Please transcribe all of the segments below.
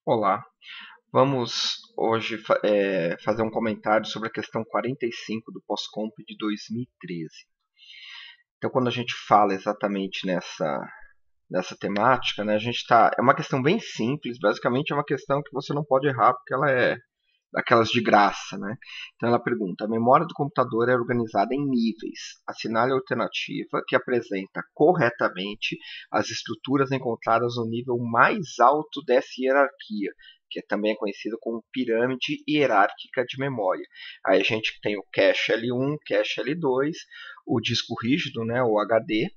Olá, vamos hoje fazer um comentário sobre a questão 45 do POSCOMP de 2013. Então, quando a gente fala exatamente nessa temática, né, é uma questão bem simples, basicamente é uma questão que você não pode errar porque ela é daquelas de graça, né? Então ela pergunta: a memória do computador é organizada em níveis. Assinale a alternativa que apresenta corretamente as estruturas encontradas no nível mais alto dessa hierarquia, que também é conhecido como pirâmide hierárquica de memória. Aí a gente tem o cache L1, cache L2, o disco rígido, né, o HD,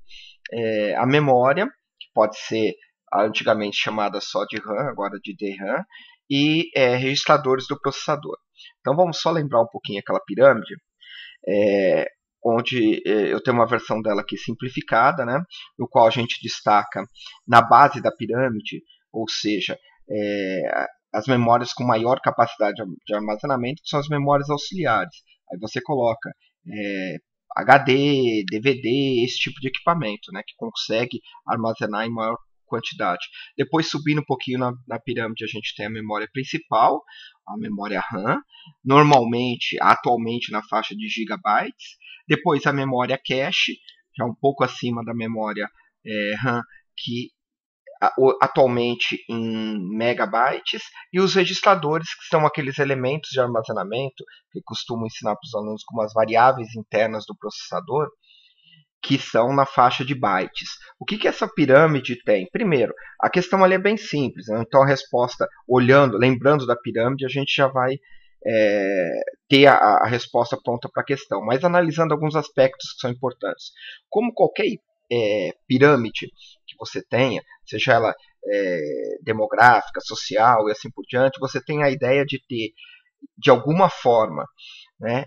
a memória, que pode ser antigamente chamada só de RAM, agora de DRAM, e registradores do processador. Então vamos só lembrar um pouquinho aquela pirâmide, onde eu tenho uma versão dela aqui simplificada, né, no qual a gente destaca na base da pirâmide, ou seja, as memórias com maior capacidade de armazenamento, que são as memórias auxiliares. Aí você coloca HD, DVD, esse tipo de equipamento, né, que consegue armazenar em maior quantidade. Depois, subindo um pouquinho na pirâmide, a gente tem a memória principal, a memória RAM, normalmente, atualmente na faixa de gigabytes. Depois a memória cache, já um pouco acima da memória RAM, que atualmente em megabytes, e os registradores, que são aqueles elementos de armazenamento que costumo ensinar para os alunos como as variáveis internas do processador, que são na faixa de bytes. O que essa pirâmide tem? Primeiro, a questão ali é bem simples, né? Então a resposta, lembrando da pirâmide, a gente já vai ter a resposta pronta para a questão, mas analisando alguns aspectos que são importantes. Como qualquer pirâmide que você tenha, seja ela demográfica, social e assim por diante, você tem a ideia de ter, de alguma forma, né,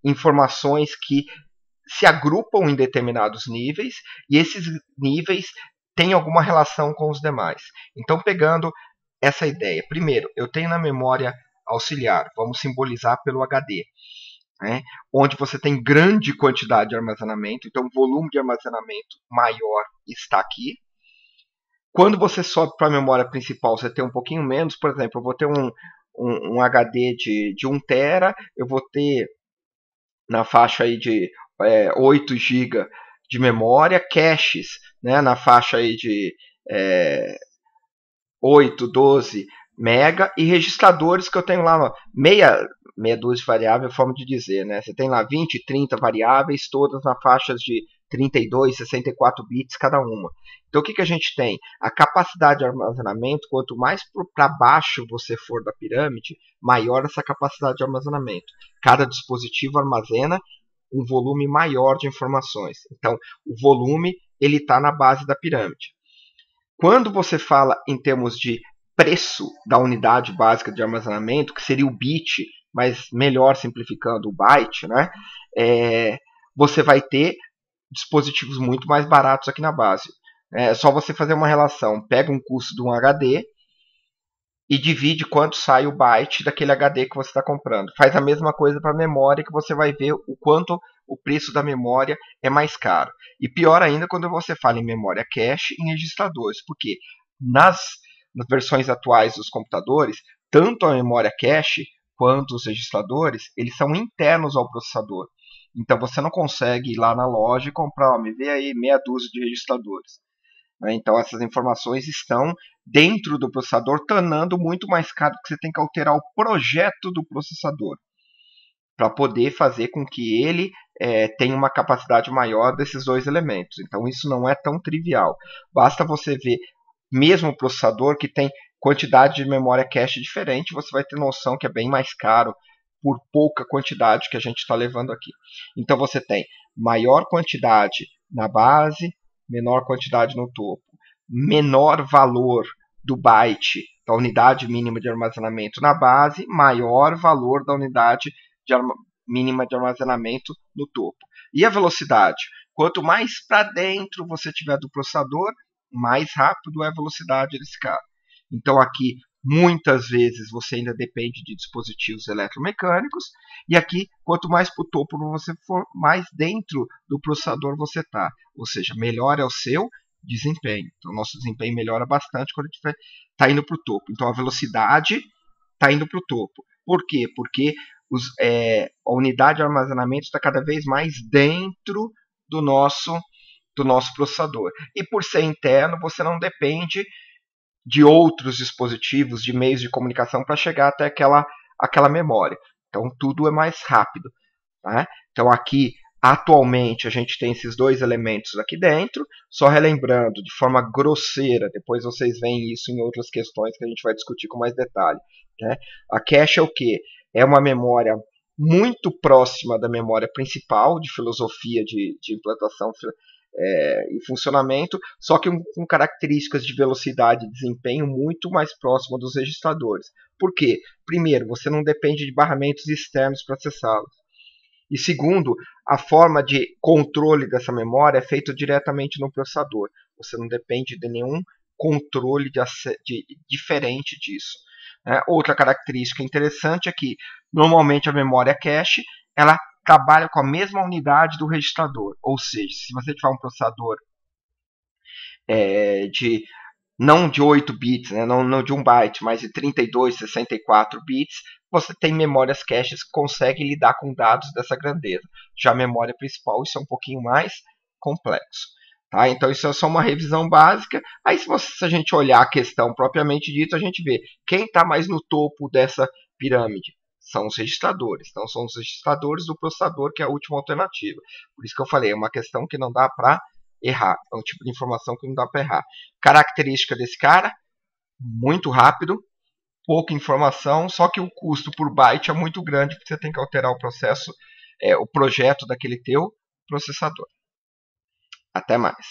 informações que se agrupam em determinados níveis, e esses níveis têm alguma relação com os demais. Então, pegando essa ideia, primeiro, eu tenho na memória auxiliar, vamos simbolizar pelo HD, né, onde você tem grande quantidade de armazenamento, então o volume de armazenamento maior está aqui. Quando você sobe para a memória principal, você tem um pouquinho menos, por exemplo, eu vou ter um HD de 1 tera, eu vou ter na faixa aí de 8 GB de memória, caches, né, na faixa aí de 8, 12 mega, e registradores que eu tenho lá meia dúzia de variáveis, forma de dizer, né? Você tem lá 20, 30 variáveis, todas na faixa de 32, 64 bits cada uma. Então o que a gente tem? A capacidade de armazenamento, quanto mais para baixo você for da pirâmide, maior essa capacidade de armazenamento. Cada dispositivo armazena um volume maior de informações. Então o volume ele está na base da pirâmide. Quando você fala em termos de preço da unidade básica de armazenamento, que seria o bit, mas melhor simplificando o byte, né? Você vai ter dispositivos muito mais baratos aqui na base. É só você fazer uma relação, pega um custo de um HD e divide quanto sai o byte daquele HD que você está comprando. Faz a mesma coisa para a memória, que você vai ver o quanto o preço da memória é mais caro. E pior ainda quando você fala em memória cache e em registradores, porque nas versões atuais dos computadores, tanto a memória cache quanto os registradores, eles são internos ao processador. Então você não consegue ir lá na loja e comprar, me vê aí meia dúzia de registradores. Então essas informações estão dentro do processador, tornando muito mais caro, porque você tem que alterar o projeto do processador para poder fazer com que ele tenha uma capacidade maior desses dois elementos. Então isso não é tão trivial. Basta você ver mesmo o processador que tem quantidade de memória cache diferente, você vai ter noção que é bem mais caro por pouca quantidade que a gente está levando aqui. Então você tem maior quantidade na base, menor quantidade no topo, menor valor do byte da unidade mínima de armazenamento na base, maior valor da unidade mínima de armazenamento no topo. E a velocidade? Quanto mais para dentro você tiver do processador, mais rápido é a velocidade desse cara. Então aqui muitas vezes você ainda depende de dispositivos eletromecânicos, e aqui quanto mais para o topo você for, mais dentro do processador você está. Ou seja, melhor é o seu desempenho. Então, nosso desempenho melhora bastante quando a gente está indo para o topo. Então, a velocidade está indo para o topo. Por quê? Porque a unidade de armazenamento está cada vez mais dentro do nosso processador. E por ser interno, você não depende de outros dispositivos, de meios de comunicação para chegar até aquela memória. Então, tudo é mais rápido. Tá? Então, aqui, atualmente, a gente tem esses dois elementos aqui dentro. Só relembrando, de forma grosseira, depois vocês veem isso em outras questões que a gente vai discutir com mais detalhe. Né? A cache é o quê? É uma memória muito próxima da memória principal, de filosofia de implantação e funcionamento, só que com características de velocidade e desempenho muito mais próximo dos registradores. Por quê? Primeiro, você não depende de barramentos externos para acessá-los. E segundo, a forma de controle dessa memória é feita diretamente no processador. Você não depende de nenhum controle diferente disso. Outra característica interessante é que, normalmente, a memória cache ela trabalha com a mesma unidade do registrador. Ou seja, se você tiver um processador não de 8 bits, né, não de 1 byte, mas de 32, 64 bits, você tem memórias caches que conseguem lidar com dados dessa grandeza. Já a memória principal, isso é um pouquinho mais complexo. Tá? Então, isso é só uma revisão básica. Aí, se a gente olhar a questão propriamente dita, a gente vê quem está mais no topo dessa pirâmide. São os registradores. Então, são os registradores do processador, que é a última alternativa. Por isso que eu falei, é uma questão que não dá para errar. É um tipo de informação que não dá para errar. Característica desse cara, muito rápido, pouca informação, só que o custo por byte é muito grande, porque você tem que alterar o processo, o projeto daquele teu processador. Até mais.